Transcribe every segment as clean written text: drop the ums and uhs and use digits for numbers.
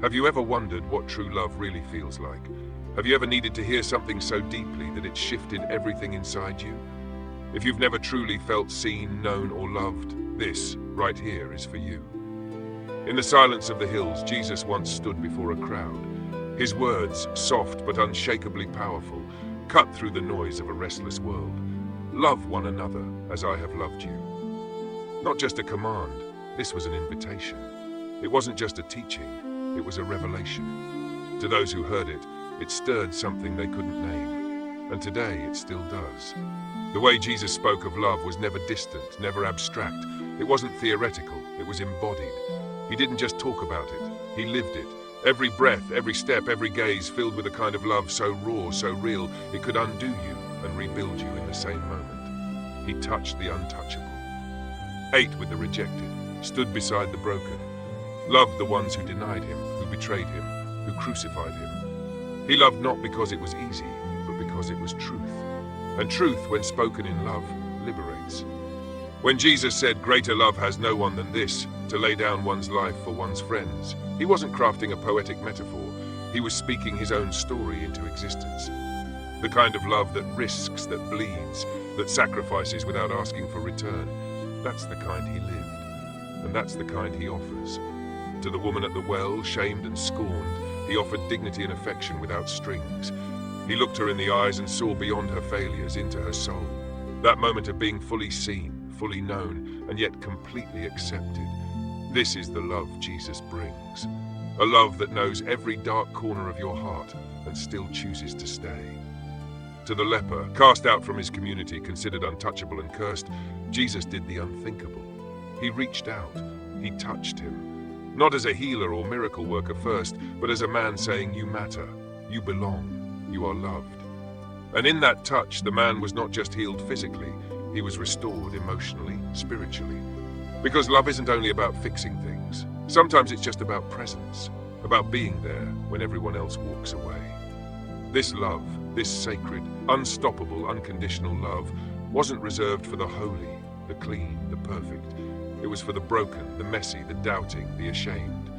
Have you ever wondered what true love really feels like? Have you ever needed to hear something so deeply that it shifted everything inside you? If you've never truly felt seen, known, or loved, this, right here, is for you. In the silence of the hills, Jesus once stood before a crowd. His words, soft but unshakably powerful, cut through the noise of a restless world. Love one another as I have loved you. Not just a command, this was an invitation. It wasn't just a teaching, it was a revelation. To those who heard it, it stirred something they couldn't name. And today it still does. The way Jesus spoke of love was never distant, never abstract. It wasn't theoretical, it was embodied. He didn't just talk about it, he lived it. Every breath, every step, every gaze filled with a kind of love so raw, so real, it could undo you and rebuild you in the same moment. He touched the untouchable, ate with the rejected, stood beside the broken, loved the ones who denied him, who betrayed him, who crucified him. He loved not because it was easy, but because it was truth. And truth, when spoken in love, liberates. When Jesus said, "Greater love has no one than this, to lay down one's life for one's friends," he wasn't crafting a poetic metaphor. He was speaking his own story into existence. The kind of love that risks, that bleeds, that sacrifices without asking for return. That's the kind he lived. And that's the kind he offers. To the woman at the well, shamed and scorned, he offered dignity and affection without strings. He looked her in the eyes and saw beyond her failures into her soul. That moment of being fully seen, fully known, and yet completely accepted. This is the love Jesus brings. A love that knows every dark corner of your heart and still chooses to stay. To the leper, cast out from his community, considered untouchable and cursed, Jesus did the unthinkable. He reached out. He touched him. Not as a healer or miracle worker first, but as a man saying, "You matter. You belong. You are loved." And in that touch, the man was not just healed physically, he was restored emotionally, spiritually. Because love isn't only about fixing things. Sometimes it's just about presence, about being there when everyone else walks away. This love, this sacred, unstoppable, unconditional love, wasn't reserved for the holy, the clean, the perfect. It was for the broken, the messy, the doubting, the ashamed.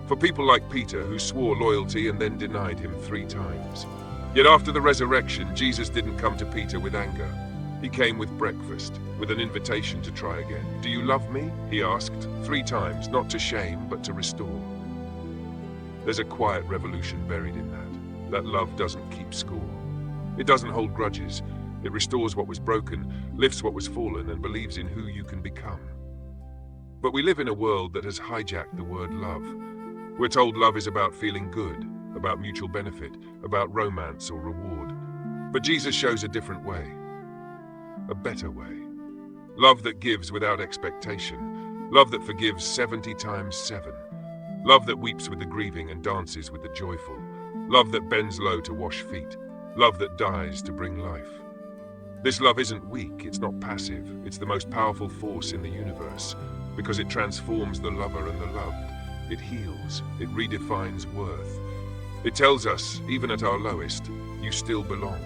For people like Peter, who swore loyalty and then denied him 3 times. Yet after the resurrection, Jesus didn't come to Peter with anger. He came with breakfast, with an invitation to try again. "Do you love me?" he asked, 3 times, not to shame, but to restore. There's a quiet revolution buried in that love doesn't keep score. It doesn't hold grudges. It restores what was broken, lifts what was fallen, and believes in who you can become. But we live in a world that has hijacked the word love. We're told love is about feeling good, about mutual benefit, about romance or reward. But Jesus shows a different way. A better way. Love that gives without expectation. Love that forgives 70 times 7. Love that weeps with the grieving and dances with the joyful. Love that bends low to wash feet. Love that dies to bring life. This love isn't weak, it's not passive. It's the most powerful force in the universe because it transforms the lover and the loved. It heals. It redefines worth. It tells us, even at our lowest, you still belong.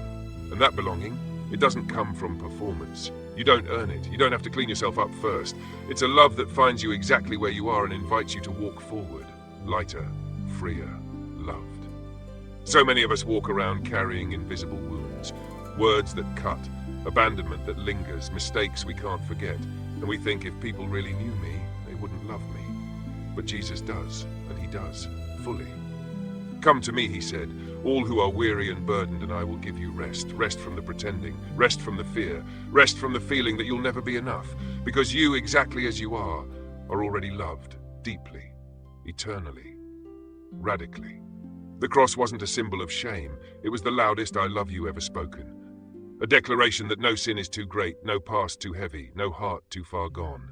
And that belonging, it doesn't come from performance. You don't earn it. You don't have to clean yourself up first. It's a love that finds you exactly where you are and invites you to walk forward, lighter, freer, loved. So many of us walk around carrying invisible wounds, words that cut, abandonment that lingers, mistakes we can't forget. And we think if people really knew me, they wouldn't love me. But Jesus does, and he does, fully. "Come to me," he said, "all who are weary and burdened, and I will give you rest. Rest from the pretending, rest from the fear, rest from the feeling that you'll never be enough, because you, exactly as you are already loved, deeply, eternally, radically." The cross wasn't a symbol of shame. It was the loudest "I love you" ever spoken. A declaration that no sin is too great, no past too heavy, no heart too far gone.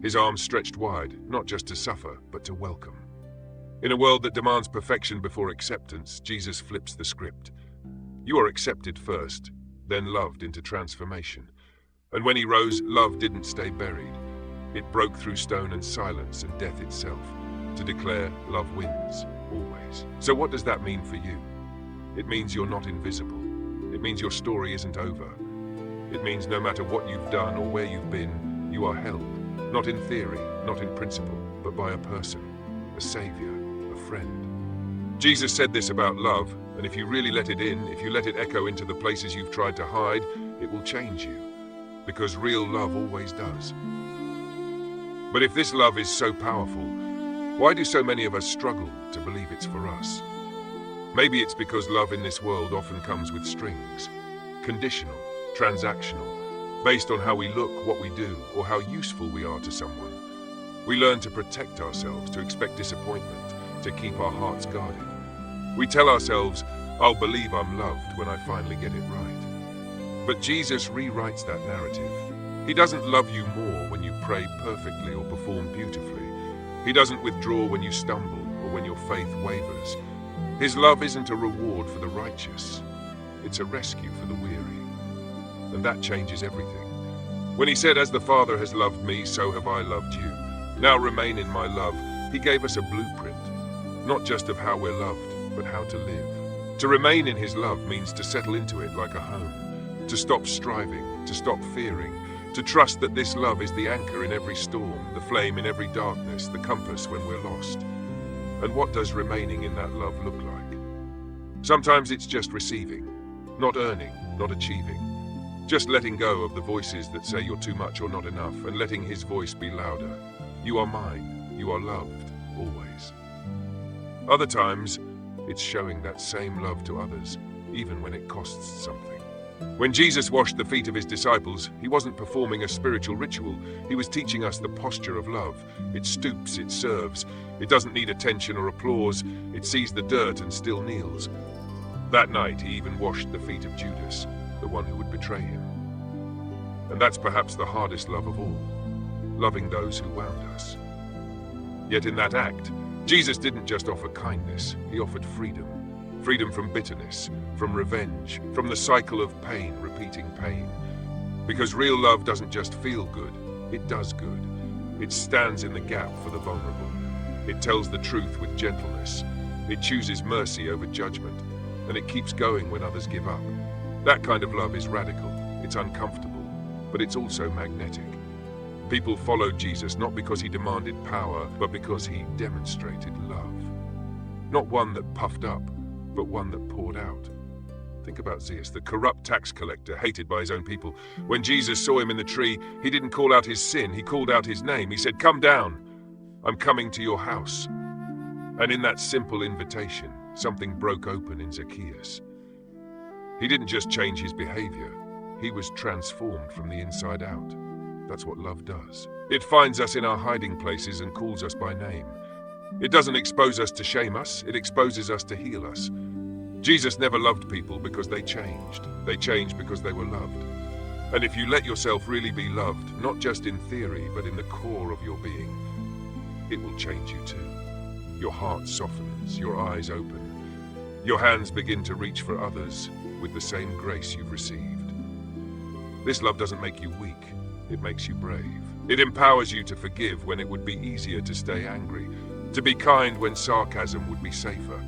His arms stretched wide, not just to suffer, but to welcome. In a world that demands perfection before acceptance, Jesus flips the script. You are accepted first, then loved into transformation. And when he rose, love didn't stay buried. It broke through stone and silence and death itself, to declare love wins, always. So what does that mean for you? It means you're not invisible. It means your story isn't over. It means no matter what you've done or where you've been, you are held, not in theory, not in principle, but by a person, a savior, a friend. Jesus said this about love, and if you really let it in, if you let it echo into the places you've tried to hide, it will change you. Because real love always does. But if this love is so powerful, why do so many of us struggle to believe it's for us? Maybe it's because love in this world often comes with strings. Conditional, transactional, based on how we look, what we do, or how useful we are to someone. We learn to protect ourselves, to expect disappointment, to keep our hearts guarded. We tell ourselves, I'll believe I'm loved when I finally get it right. But Jesus rewrites that narrative. He doesn't love you more when you pray perfectly or perform beautifully. He doesn't withdraw when you stumble or when your faith wavers. His love isn't a reward for the righteous. It's a rescue for the weary. And that changes everything. When he said, as the Father has loved me, so have I loved you. Now remain in my love. He gave us a blueprint, not just of how we're loved, but how to live. To remain in his love means to settle into it like a home, to stop striving, to stop fearing, to trust that this love is the anchor in every storm, the flame in every darkness, the compass when we're lost. And what does remaining in that love look like? Sometimes it's just receiving, not earning, not achieving. Just letting go of the voices that say you're too much or not enough, and letting his voice be louder. You are mine, you are loved, always. Other times, it's showing that same love to others, even when it costs something. When Jesus washed the feet of his disciples, he wasn't performing a spiritual ritual. He was teaching us the posture of love. It stoops, it serves. It doesn't need attention or applause. It sees the dirt and still kneels. That night, he even washed the feet of Judas, the one who would betray him. And that's perhaps the hardest love of all, loving those who wound us. Yet in that act, Jesus didn't just offer kindness, he offered freedom. Freedom from bitterness, from revenge, from the cycle of pain, repeating pain. Because real love doesn't just feel good, it does good. It stands in the gap for the vulnerable. It tells the truth with gentleness. It chooses mercy over judgment, and it keeps going when others give up. That kind of love is radical, it's uncomfortable, but it's also magnetic. People followed Jesus not because he demanded power, but because he demonstrated love. Not one that puffed up, but one that poured out. Think about Zacchaeus, the corrupt tax collector, hated by his own people. When Jesus saw him in the tree, he didn't call out his sin, he called out his name. He said, "Come down, I'm coming to your house." And in that simple invitation, something broke open in Zacchaeus. He didn't just change his behavior, he was transformed from the inside out. That's what love does. It finds us in our hiding places and calls us by name. It doesn't expose us to shame us, it exposes us to heal us. Jesus never loved people because they changed. They changed because they were loved. And if you let yourself really be loved, not just in theory, but in the core of your being, it will change you too. Your heart softens, your eyes open. Your hands begin to reach for others with the same grace you've received. This love doesn't make you weak, it makes you brave. It empowers you to forgive when it would be easier to stay angry, to be kind when sarcasm would be safer,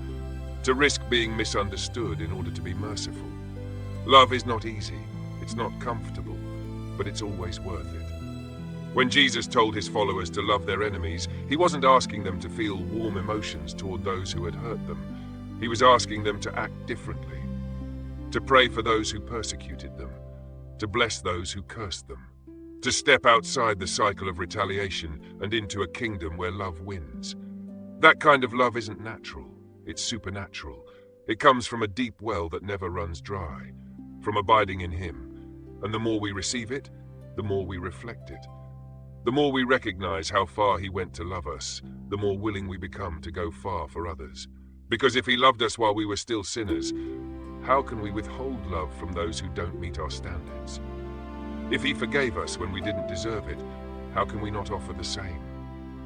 to risk being misunderstood in order to be merciful. Love is not easy, it's not comfortable, but it's always worth it. When Jesus told his followers to love their enemies, he wasn't asking them to feel warm emotions toward those who had hurt them. He was asking them to act differently, to pray for those who persecuted them, to bless those who cursed them, to step outside the cycle of retaliation and into a kingdom where love wins. That kind of love isn't natural, it's supernatural. It comes from a deep well that never runs dry, from abiding in him. And the more we receive it, the more we reflect it. The more we recognize how far he went to love us, the more willing we become to go far for others. Because if he loved us while we were still sinners, how can we withhold love from those who don't meet our standards? If he forgave us when we didn't deserve it, how can we not offer the same?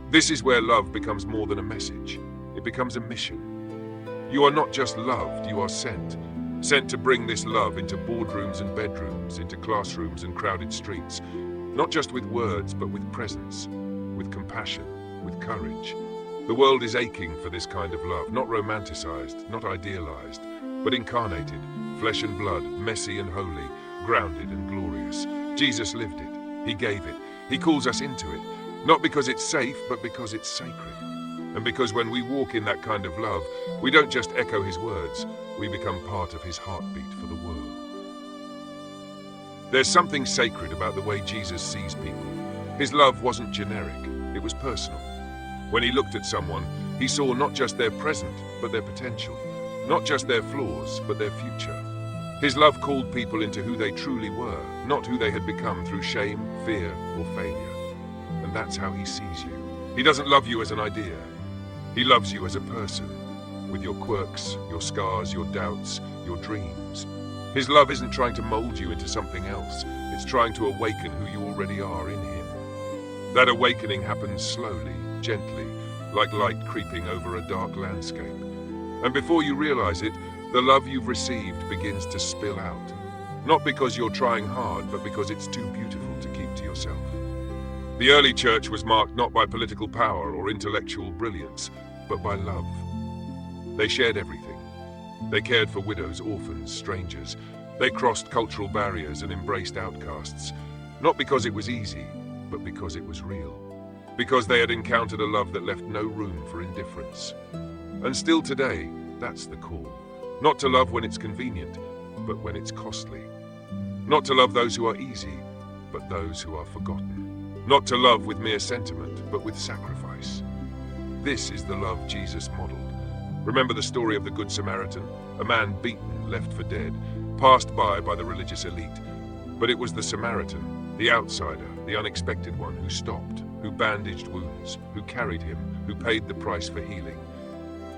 This is where love becomes more than a message. It becomes a mission. You are not just loved, you are sent. Sent to bring this love into boardrooms and bedrooms, into classrooms and crowded streets. Not just with words, but with presence, with compassion, with courage. The world is aching for this kind of love, not romanticized, not idealized, but incarnated, flesh and blood, messy and holy, grounded and glorious. Jesus lived it. He gave it. He calls us into it, not because it's safe, but because it's sacred. And because when we walk in that kind of love, we don't just echo his words, we become part of his heartbeat for the world. There's something sacred about the way Jesus sees people. His love wasn't generic, it was personal. When he looked at someone, he saw not just their present, but their potential. Not just their flaws, but their future. His love called people into who they truly were, not who they had become through shame, fear, or failure. And that's how he sees you. He doesn't love you as an idea. He loves you as a person, with your quirks, your scars, your doubts, your dreams. His love isn't trying to mold you into something else. It's trying to awaken who you already are in him. That awakening happens slowly, gently, like light creeping over a dark landscape. And before you realize it, the love you've received begins to spill out. Not because you're trying hard, but because it's too beautiful to keep to yourself. The early church was marked not by political power or intellectual brilliance, but by love. They shared everything. They cared for widows, orphans, strangers. They crossed cultural barriers and embraced outcasts, not because it was easy, but because it was real. Because they had encountered a love that left no room for indifference. And still today, that's the call. Not to love when it's convenient, but when it's costly. Not to love those who are easy, but those who are forgotten. Not to love with mere sentiment, but with sacrifice. This is the love Jesus modeled. Remember the story of the Good Samaritan? A man beaten, left for dead, passed by the religious elite. But it was the Samaritan, the outsider, the unexpected one, who stopped, who bandaged wounds, who carried him, who paid the price for healing.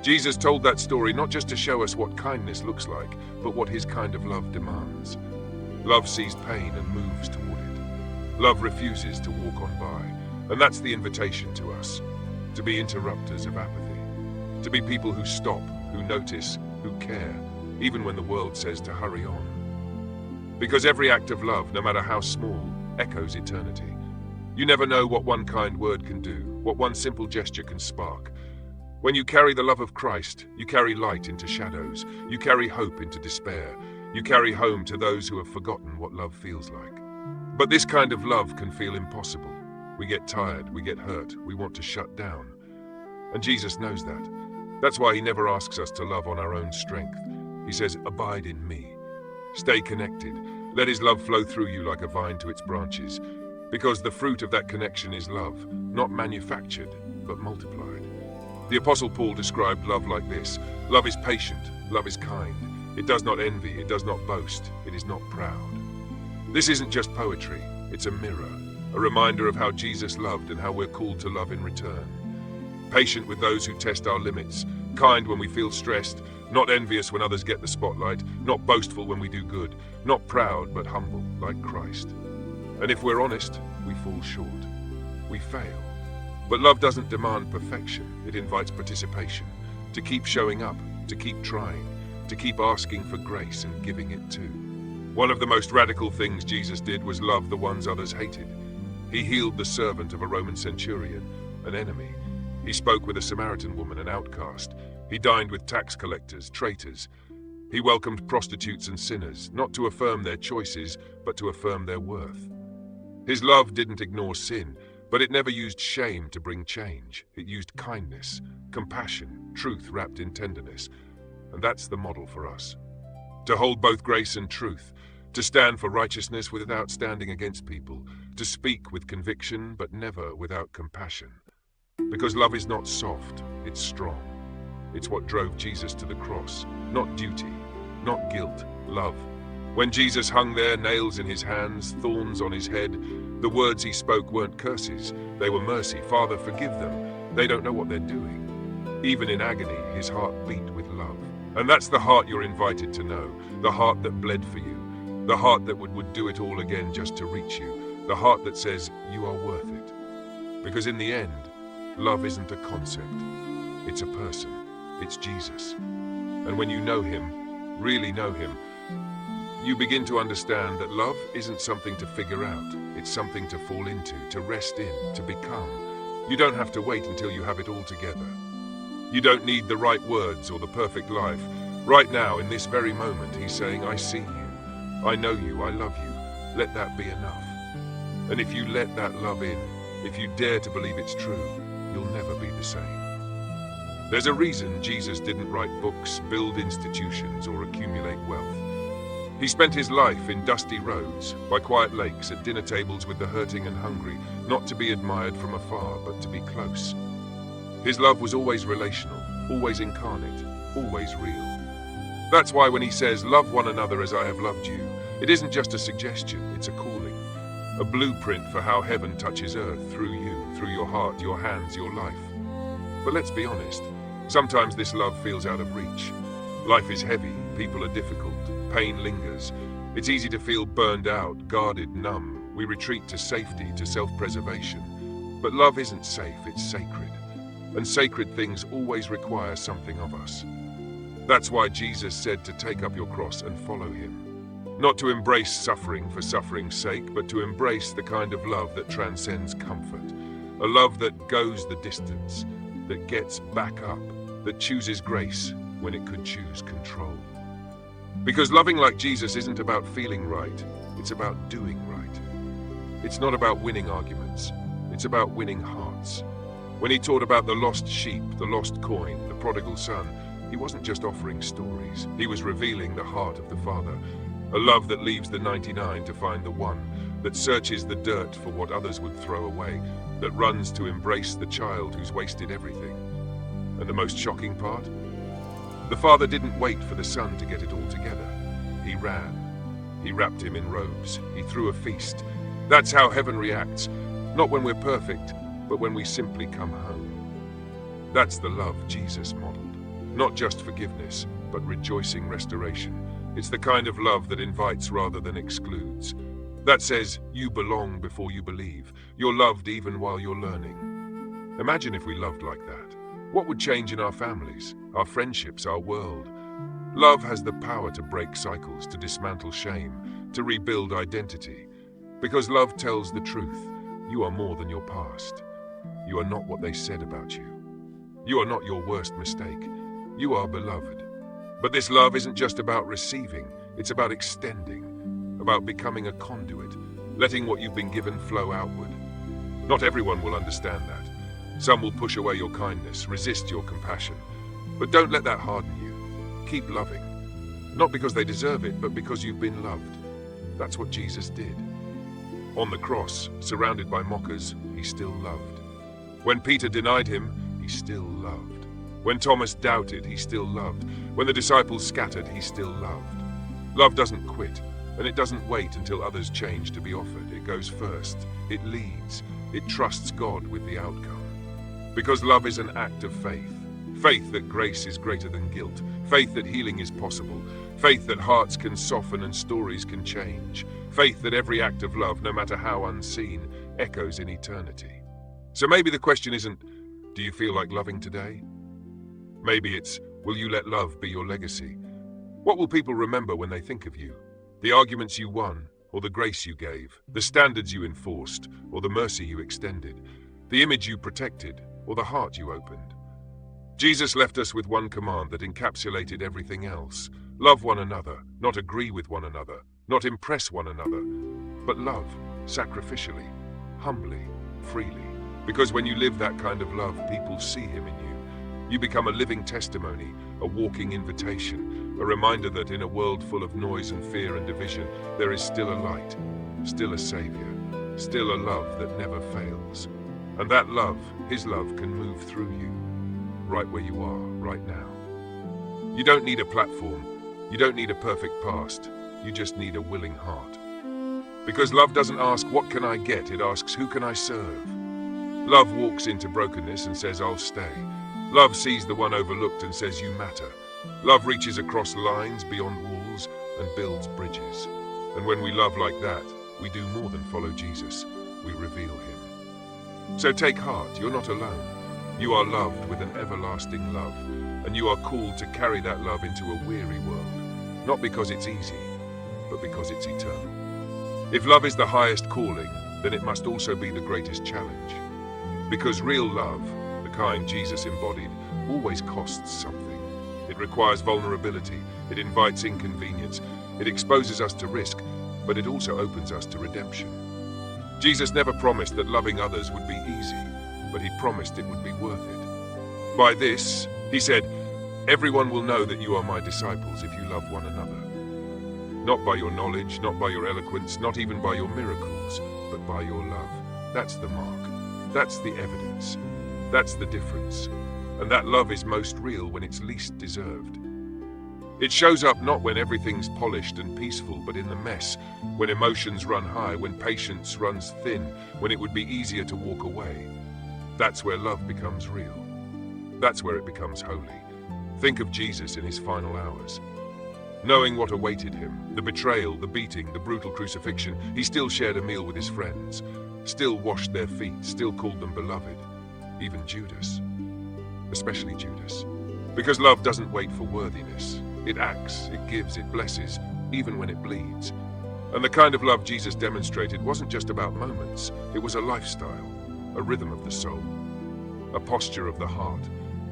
Jesus told that story not just to show us what kindness looks like, but what his kind of love demands. Love sees pain and moves toward it. Love refuses to walk on by. And that's the invitation to us, to be interrupters of apathy, to be people who stop, who notice, who care, even when the world says to hurry on. Because every act of love, no matter how small, echoes eternity. You never know what one kind word can do, what one simple gesture can spark. When you carry the love of Christ, you carry light into shadows, you carry hope into despair, you carry home to those who have forgotten what love feels like. But this kind of love can feel impossible. We get tired, we get hurt, we want to shut down. And Jesus knows that. That's why he never asks us to love on our own strength. He says, abide in me. Stay connected. Let his love flow through you like a vine to its branches. Because the fruit of that connection is love, not manufactured, but multiplied. The Apostle Paul described love like this. Love is patient, love is kind. It does not envy, it does not boast, it is not proud. This isn't just poetry, it's a mirror, a reminder of how Jesus loved and how we're called to love in return. Patient with those who test our limits, kind when we feel stressed, not envious when others get the spotlight, not boastful when we do good, not proud but humble like Christ. And if we're honest, we fall short. We fail. But love doesn't demand perfection, it invites participation, to keep showing up, to keep trying, to keep asking for grace and giving it too. One of the most radical things Jesus did was love the ones others hated. He healed the servant of a Roman centurion, an enemy. He spoke with a Samaritan woman, an outcast. He dined with tax collectors, traitors. He welcomed prostitutes and sinners, not to affirm their choices, but to affirm their worth. His love didn't ignore sin, but it never used shame to bring change. It used kindness, compassion, truth wrapped in tenderness. And that's the model for us. To hold both grace and truth, to stand for righteousness without standing against people, to speak with conviction but never without compassion. Because love is not soft, it's strong. It's what drove Jesus to the cross, not duty, not guilt, love. When Jesus hung there, nails in his hands, thorns on his head, the words he spoke weren't curses, they were mercy. Father, forgive them, they don't know what they're doing. Even in agony, his heart beat with love. And that's the heart you're invited to know, the heart that bled for you, the heart that would do it all again just to reach you, the heart that says you are worth it. Because in the end, love isn't a concept, it's a person, it's Jesus. And when you know him, really know him, you begin to understand that love isn't something to figure out, it's something to fall into, to rest in, to become. You don't have to wait until you have it all together. You don't need the right words or the perfect life. Right now, in this very moment, he's saying, I see you, I know you, I love you. Let that be enough. And if you let that love in, if you dare to believe it's true, you'll never be the same. There's a reason Jesus didn't write books, build institutions, or accumulate wealth. He spent his life in dusty roads, by quiet lakes, at dinner tables with the hurting and hungry, not to be admired from afar, but to be close. His love was always relational, always incarnate, always real. That's why when he says, "Love one another as I have loved you," it isn't just a suggestion, it's a calling. A blueprint for how heaven touches earth through you, through your heart, your hands, your life. But let's be honest, sometimes this love feels out of reach. Life is heavy, people are difficult, pain lingers. It's easy to feel burned out, guarded, numb. We retreat to safety, to self-preservation. But love isn't safe, it's sacred. And sacred things always require something of us. That's why Jesus said to take up your cross and follow him. Not to embrace suffering for suffering's sake, but to embrace the kind of love that transcends comfort. A love that goes the distance, that gets back up, that chooses grace when it could choose control. Because loving like Jesus isn't about feeling right, it's about doing right. It's not about winning arguments, it's about winning hearts. When he taught about the lost sheep, the lost coin, the prodigal son, he wasn't just offering stories, he was revealing the heart of the Father. A love that leaves the 99 to find the one, that searches the dirt for what others would throw away, that runs to embrace the child who's wasted everything. And the most shocking part? The Father didn't wait for the Son to get it all together. He ran. He wrapped him in robes. He threw a feast. That's how heaven reacts, not when we're perfect, but when we simply come home. That's the love Jesus modeled. Not just forgiveness, but rejoicing restoration. It's the kind of love that invites rather than excludes. That says, you belong before you believe. You're loved even while you're learning. Imagine if we loved like that. What would change in our families, our friendships, our world? Love has the power to break cycles, to dismantle shame, to rebuild identity. Because love tells the truth. You are more than your past. You are not what they said about you. You are not your worst mistake. You are beloved. But this love isn't just about receiving, it's about extending, about becoming a conduit, letting what you've been given flow outward. Not everyone will understand that. Some will push away your kindness, resist your compassion. But don't let that harden you. Keep loving. Not because they deserve it, but because you've been loved. That's what Jesus did. On the cross, surrounded by mockers, he still loved. When Peter denied him, he still loved. When Thomas doubted, he still loved. When the disciples scattered, he still loved. Love doesn't quit, and it doesn't wait until others change to be offered. It goes first. It leads. It trusts God with the outcome. Because love is an act of faith. Faith that grace is greater than guilt. Faith that healing is possible. Faith that hearts can soften and stories can change. Faith that every act of love, no matter how unseen, echoes in eternity. So maybe the question isn't, do you feel like loving today? Maybe it's, will you let love be your legacy? What will people remember when they think of you? The arguments you won, or the grace you gave? The standards you enforced, or the mercy you extended? The image you protected, or the heart you opened? Jesus left us with one command that encapsulated everything else. Love one another, not agree with one another, not impress one another, but love, sacrificially, humbly, freely. Because when you live that kind of love, people see him in you. You become a living testimony, a walking invitation, a reminder that in a world full of noise and fear and division, there is still a light, still a savior, still a love that never fails. And that love, his love, can move through you, right where you are, right now. You don't need a platform, you don't need a perfect past, you just need a willing heart. Because love doesn't ask, what can I get? It asks, who can I serve? Love walks into brokenness and says, I'll stay. Love sees the one overlooked and says, you matter. Love reaches across lines, beyond walls, and builds bridges. And when we love like that, we do more than follow Jesus, we reveal him. So take heart, you're not alone. You are loved with an everlasting love, and you are called to carry that love into a weary world, not because it's easy, but because it's eternal. If love is the highest calling, then it must also be the greatest challenge. Because real love, the kind Jesus embodied, always costs something. It requires vulnerability, it invites inconvenience, it exposes us to risk, but it also opens us to redemption. Jesus never promised that loving others would be easy, but he promised it would be worth it. By this, He said, "Everyone will know that you are my disciples if you love one another. Not by your knowledge, not by your eloquence, not even by your miracles, but by your love. That's the mark. That's the evidence. That's the difference. And that love is most real when it's least deserved. It shows up not when everything's polished and peaceful, but in the mess, when emotions run high, when patience runs thin, when it would be easier to walk away. That's where love becomes real. That's where it becomes holy. Think of Jesus in his final hours. Knowing what awaited him, the betrayal, the beating, the brutal crucifixion, he still shared a meal with his friends, still washed their feet, still called them beloved. Even Judas. Especially Judas. Because love doesn't wait for worthiness. It acts, it gives, it blesses, even when it bleeds. And the kind of love Jesus demonstrated wasn't just about moments. It was a lifestyle, a rhythm of the soul, a posture of the heart.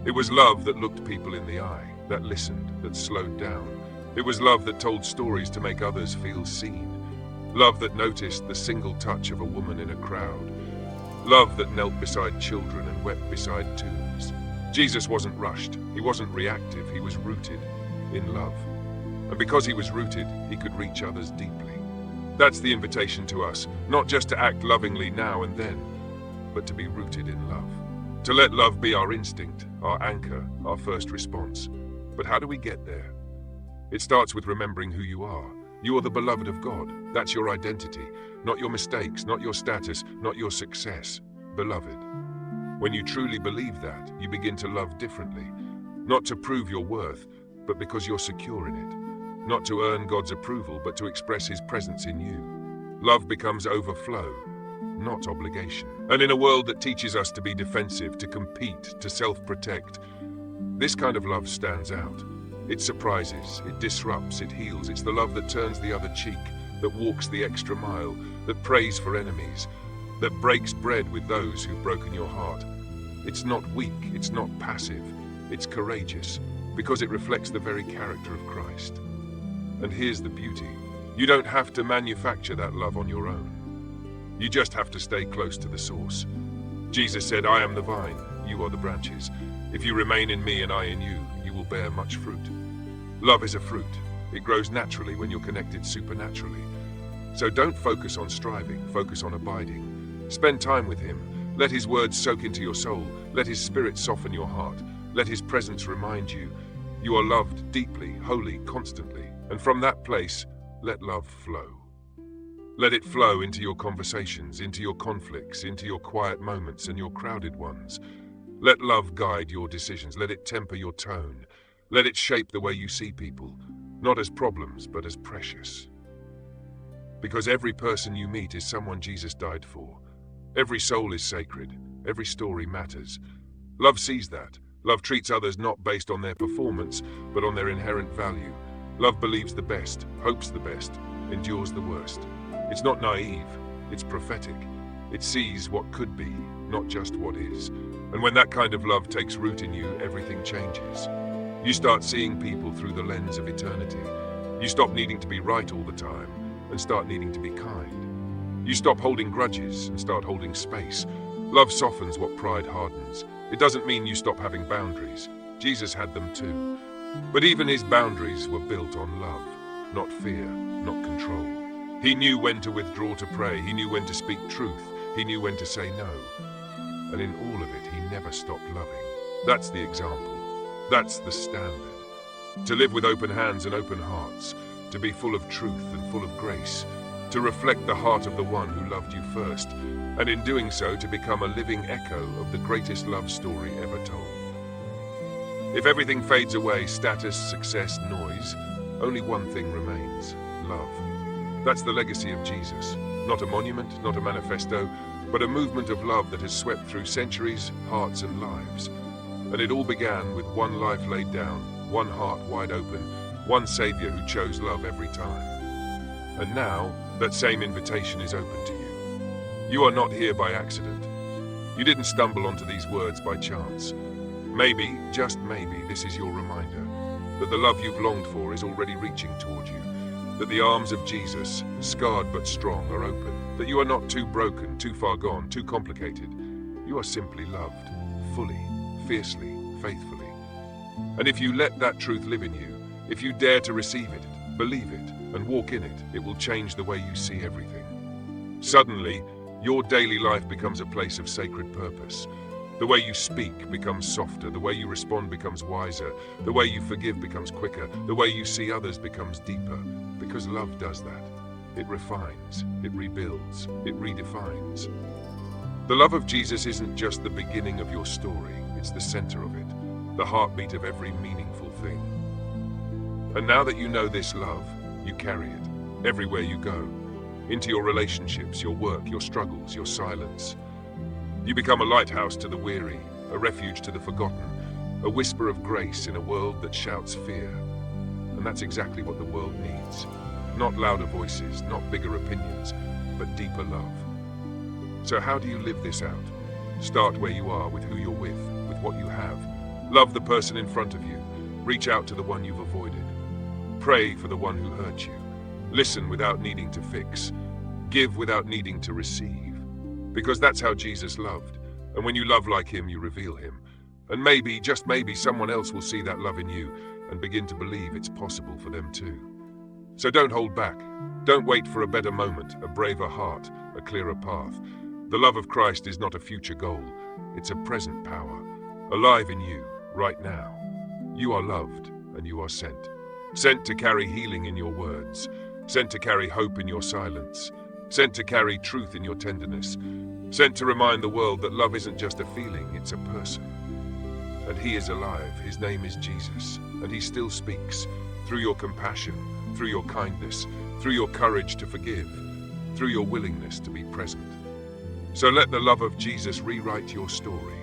It was love that looked people in the eye, that listened, that slowed down. It was love that told stories to make others feel seen. Love that noticed the single touch of a woman in a crowd. Love that knelt beside children and wept beside tombs. Jesus wasn't rushed. He wasn't reactive. He was rooted in love. And because he was rooted, he could reach others deeply. That's the invitation to us, not just to act lovingly now and then, but to be rooted in love. To let love be our instinct, our anchor, our first response. But how do we get there? It starts with remembering who you are. You are the beloved of God. That's your identity, not your mistakes, not your status, not your success. Beloved. When you truly believe that, you begin to love differently. Not to prove your worth, but because you're secure in it. Not to earn God's approval, but to express his presence in you. Love becomes overflow, not obligation. And in a world that teaches us to be defensive, to compete, to self-protect, this kind of love stands out. It surprises, it disrupts, it heals. It's the love that turns the other cheek, that walks the extra mile, that prays for enemies, that breaks bread with those who've broken your heart. It's not weak, it's not passive, it's courageous, because it reflects the very character of Christ. And here's the beauty. You don't have to manufacture that love on your own. You just have to stay close to the source. Jesus said, "I am the vine, you are the branches. If you remain in me and I in you, you will bear much fruit." Love is a fruit. It grows naturally when you're connected supernaturally. So don't focus on striving, focus on abiding. Spend time with him. Let his words soak into your soul. Let his spirit soften your heart. Let his presence remind you you are loved deeply, wholly, constantly. And from that place, let love flow. Let it flow into your conversations, into your conflicts, into your quiet moments and your crowded ones. Let love guide your decisions. Let it temper your tone. Let it shape the way you see people, not as problems, but as precious. Because every person you meet is someone Jesus died for. Every soul is sacred. Every story matters. Love sees that. Love treats others not based on their performance, but on their inherent value. Love believes the best, hopes the best, endures the worst. It's not naive, it's prophetic. It sees what could be, not just what is. And when that kind of love takes root in you, everything changes. You start seeing people through the lens of eternity. You stop needing to be right all the time and start needing to be kind. You stop holding grudges and start holding space. Love softens what pride hardens. It doesn't mean you stop having boundaries. Jesus had them too. But even his boundaries were built on love, not fear, not control. He knew when to withdraw to pray. He knew when to speak truth. He knew when to say no. And in all of it, he never stopped loving. That's the example. That's the standard. To live with open hands and open hearts. To be full of truth and full of grace. To reflect the heart of the one who loved you first. And in doing so, to become a living echo of the greatest love story ever told. If everything fades away, status, success, noise, only one thing remains: love. That's the legacy of Jesus. Not a monument, not a manifesto, but a movement of love that has swept through centuries, hearts and lives. And it all began with one life laid down, one heart wide open, one Savior who chose love every time. And now, that same invitation is open to you. You are not here by accident. You didn't stumble onto these words by chance. Maybe, just maybe, this is your reminder that the love you've longed for is already reaching toward you, that the arms of Jesus, scarred but strong, are open, that you are not too broken, too far gone, too complicated. You are simply loved, fully, fiercely, faithfully. And if you let that truth live in you, if you dare to receive it, believe it, and walk in it, it will change the way you see everything. Suddenly, your daily life becomes a place of sacred purpose. The way you speak becomes softer, the way you respond becomes wiser, the way you forgive becomes quicker, the way you see others becomes deeper, because love does that. It refines, it rebuilds, it redefines. The love of Jesus isn't just the beginning of your story, it's the center of it, the heartbeat of every meaningful thing. And now that you know this love, you carry it everywhere you go, into your relationships, your work, your struggles, your silence. You become a lighthouse to the weary, a refuge to the forgotten, a whisper of grace in a world that shouts fear. And that's exactly what the world needs. Not louder voices, not bigger opinions, but deeper love. So how do you live this out? Start where you are, with who you're with what you have. Love the person in front of you. Reach out to the one you've avoided. Pray for the one who hurt you. Listen without needing to fix. Give without needing to receive. Because that's how Jesus loved. And when you love like him, you reveal him. And maybe, just maybe, someone else will see that love in you and begin to believe it's possible for them too. So don't hold back. Don't wait for a better moment, a braver heart, a clearer path. The love of Christ is not a future goal. It's a present power, alive in you, right now. You are loved and you are sent. Sent to carry healing in your words. Sent to carry hope in your silence. Sent to carry truth in your tenderness. Sent to remind the world that love isn't just a feeling, it's a person. And he is alive. His name is Jesus. And he still speaks through your compassion, through your kindness, through your courage to forgive, through your willingness to be present. So let the love of Jesus rewrite your story.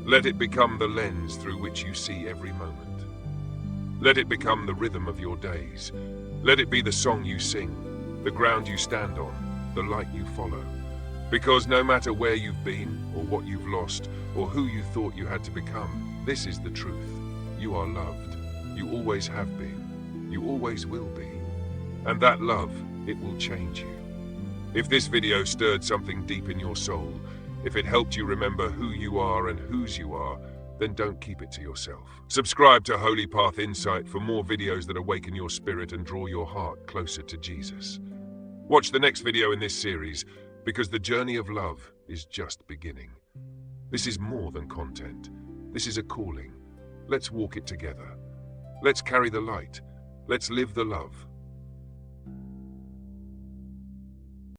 Let it become the lens through which you see every moment. Let it become the rhythm of your days. Let it be the song you sing, the ground you stand on, the light you follow. Because no matter where you've been, or what you've lost, or who you thought you had to become, this is the truth. You are loved. You always have been. You always will be. And that love, it will change you. If this video stirred something deep in your soul, if it helped you remember who you are and whose you are, then don't keep it to yourself. Subscribe to Holy Path Insight for more videos that awaken your spirit and draw your heart closer to Jesus. Watch the next video in this series, because the journey of love is just beginning. This is more than content. This is a calling. Let's walk it together. Let's carry the light. Let's live the love.